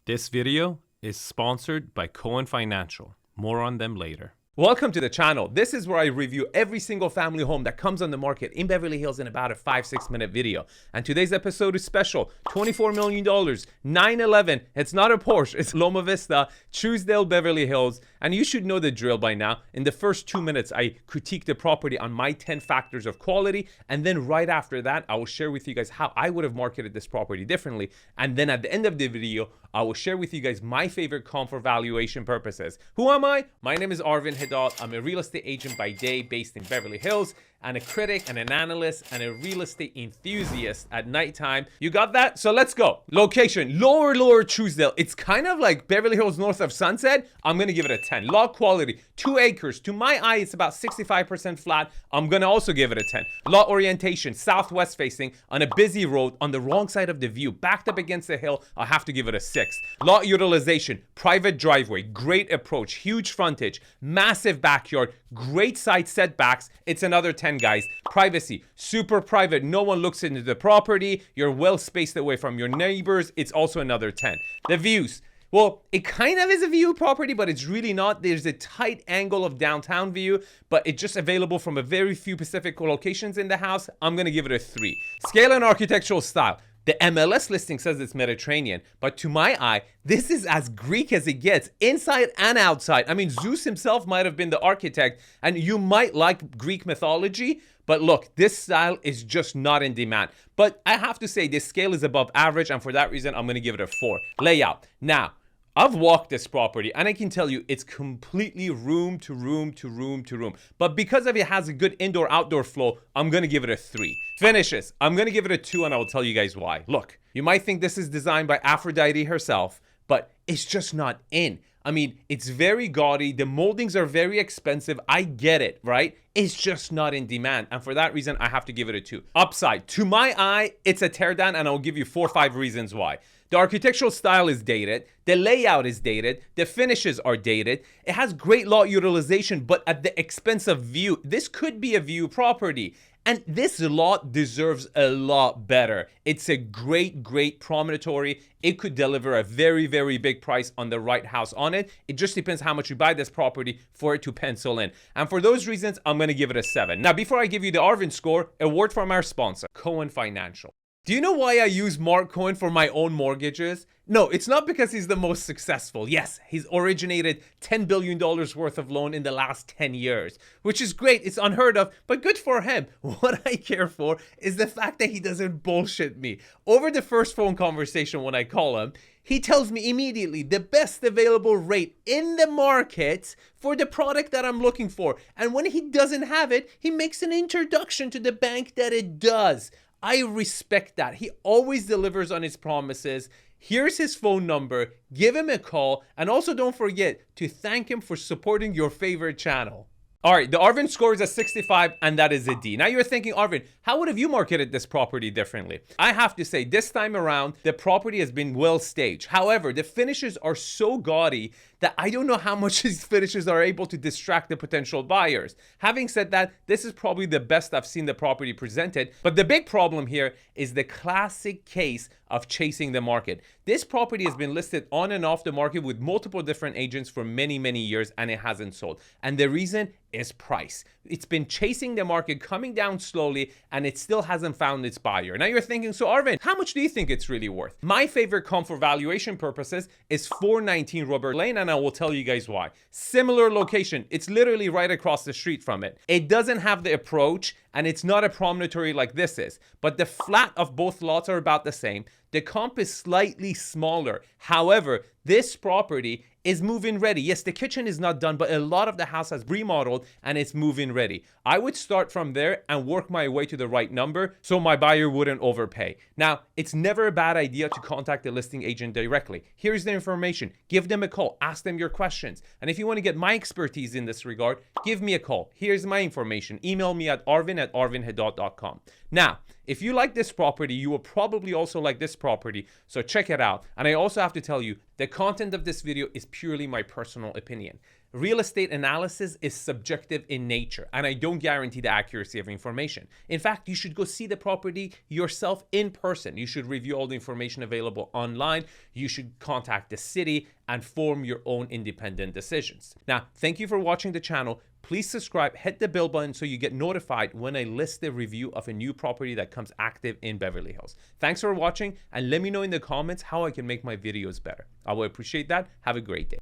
This video is sponsored by 𝐶𝐬𝐬𝐿 Financial. More on them later. Welcome to the channel. This is where I review every single family home that comes on the market in Beverly Hills in about a 5-6 minute video. And today's episode is special. $24 million, 911. It's not a Porsche, it's Loma Vista, Truesdale, Beverly Hills. And you should know the drill by now. In the first 2 minutes, I critique the property on my 10 factors of quality. And then right after that, I will share with you guys how I would have marketed this property differently. And then at the end of the video, I will share with you guys my favorite comp for valuation purposes. Who am I? My name is 𝐷𝐼𝐿𝐷𝐿. I'm a real estate agent by day based in Beverly Hills, and a critic and an analyst and a real estate enthusiast at nighttime. You got that? So let's go. Location, lower Truesdale. It's kind of like Beverly Hills north of Sunset. I'm gonna give it a 10. Lot quality, 2 acres. To my eye, it's about 65% flat. I'm gonna also give it a 10. Lot orientation, southwest facing on a busy road on the wrong side of the view, backed up against the hill. I'll have to give it a 6. Lot utilization, private driveway, great approach, huge frontage, massive backyard, great side setbacks. It's another 10, guys. Privacy, super private. No one looks into the property. You're well spaced away from your neighbors. It's also another 10. The views. Well, it kind of is a view property, but it's really not. There's a tight angle of downtown view, but it's just available from a very few specific locations in the house. I'm going to give it a 3. Scale and architectural style. The MLS listing says it's Mediterranean, but to my eye, this is as Greek as it gets, inside and outside. I mean, Zeus himself might have been the architect, and you might like Greek mythology, but look, this style is just not in demand. But I have to say, this scale is above average, and for that reason, I'm gonna give it a 4. Layout. Now, I've walked this property and I can tell you it's completely room to room to room to room. But because of it has a good indoor-outdoor flow, I'm going to give it a 3. Finishes. I'm going to give it a 2 and I will tell you guys why. Look, you might think this is designed by Aphrodite herself, but it's just not in. I mean, it's very gaudy. The moldings are very expensive. I get it, right? It's just not in demand. And for that reason, I have to give it a 2. Upside. To my eye, it's a teardown and I'll give you 4 or 5 reasons why. The architectural style is dated. The layout is dated. The finishes are dated. It has great lot utilization, but at the expense of view. This could be a view property. And this lot deserves a lot better. It's a great promontory. It could deliver a very big price on the right house on it. It just depends how much you buy this property for it to pencil in. And for those reasons, I'm going to give it a 7. Now, before I give you the 𝐷𝐼𝐿 score, a word from our sponsor, 𝐶𝐬𝐿 Financial. Do you know why I use Mark Cohen for my own mortgages? No, it's not because he's the most successful. Yes, he's originated $10 billion worth of loan in the last 10 years, which is great. It's unheard of, but good for him. What I care for is the fact that he doesn't bullshit me. Over the first phone conversation when I call him, he tells me immediately the best available rate in the market for the product that I'm looking for. And when he doesn't have it, he makes an introduction to the bank that it does. I respect that. He always delivers on his promises. Here's his phone number. Give him a call. And also don't forget to thank him for supporting your favorite channel. All right, the 𝐷𝐼𝐿 score is a 65, and that is a D. Now you're thinking, 𝐷𝐼𝐿, how would have you marketed this property differently? I have to say, this time around, the property has been well staged. However, the finishes are so gaudy that I don't know how much these finishes are able to distract the potential buyers. Having said that, this is probably the best I've seen the property presented. But the big problem here is the classic case of chasing the market. This property has been listed on and off the market with multiple different agents for many years, and it hasn't sold. And the reason is price. It's been chasing the market, coming down slowly, and it still hasn't found its buyer. Now you're thinking, so 𝐷𝐼𝐿, how much do you think it's really worth? My favorite comp for valuation purposes is 419 Robert Lane, and I will tell you guys why. Similar location. It's literally right across the street from it. It doesn't have the approach, and it's not a promontory like this is, but the flat of both lots are about the same. The comp is slightly smaller. However, this property is move-in ready. Yes, the kitchen is not done, but a lot of the house has remodeled and it's move-in ready. I would start from there and work my way to the right number so my buyer wouldn't overpay. Now, it's never a bad idea to contact the listing agent directly. Here's the information. Give them a call. Ask them your questions. And if you want to get my expertise in this regard, give me a call. Here's my information. Email me at arvin@arvinhedot.com. Now, if you like this property, you will probably also like this property, so check it out. And I also have to tell you, the content of this video is purely my personal opinion. real estate analysis is subjective in nature, and I don't guarantee the accuracy of information. In fact, you should go see the property yourself in person. You should review all the information available online. You should contact the city and form your own independent decisions. Now, thank you for watching the channel. Please subscribe, hit the bell button so you get notified when I list the review of a new property that comes active in Beverly Hills. Thanks for watching, and let me know in the comments how I can make my videos better. I will appreciate that. Have a great day.